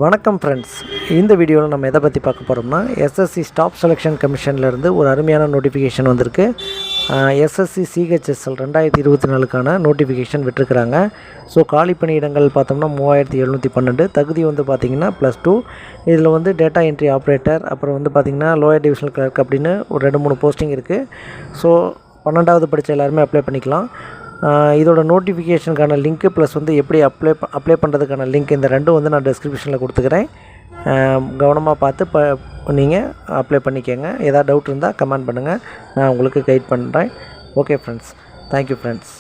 வணக்கம் ஃப்ரெண்ட்ஸ், இந்த வீடியோவில் நம்ம எதை பற்றி பார்க்க போகிறோம்னா எஸ்எஸ்சி ஸ்டாஃப் செலெக்ஷன் கமிஷன்லேருந்து ஒரு அருமையான நோட்டிஃபிகேஷன் வந்திருக்கு. எஸ்எஸ்சி சிஹெச்எஸ்எல் 2024க்கான நோட்டிஃபிகேஷன் விட்டுருக்குறாங்க. ஸோ காலி பணியிடங்கள் பார்த்தோம்னா 3712, தகுதி வந்து பார்த்திங்கன்னா +2. இதில் வந்து டேட்டா என்ட்ரி ஆப்ரேட்டர், அப்புறம் வந்து பார்த்திங்கன்னா லோயர் டிவிஷனல் கிளர்க் அப்படின்னு ஒரு 2-3 போஸ்டிங் இருக்குது. ஸோ 12வது படித்த எல்லாருமே அப்ளை பண்ணிக்கலாம். இதோட நோட்டிஃபிகேஷனுக்கான லிங்க்கு ப்ளஸ் வந்து எப்படி அப்ளை பண்ணுறதுக்கான லிங்க், இந்த ரெண்டும் வந்து நான் டிஸ்கிரிப்ஷனில் கொடுத்துக்கிறேன். கவனமாக பார்த்து நீங்கள் அப்ளை பண்ணிக்கோங்க. ஏதாவது டவுட் இருந்தால் கமெண்ட் பண்ணுங்கள், நான் உங்களுக்கு கைட் பண்ணுறேன். Okay friends, thank you friends.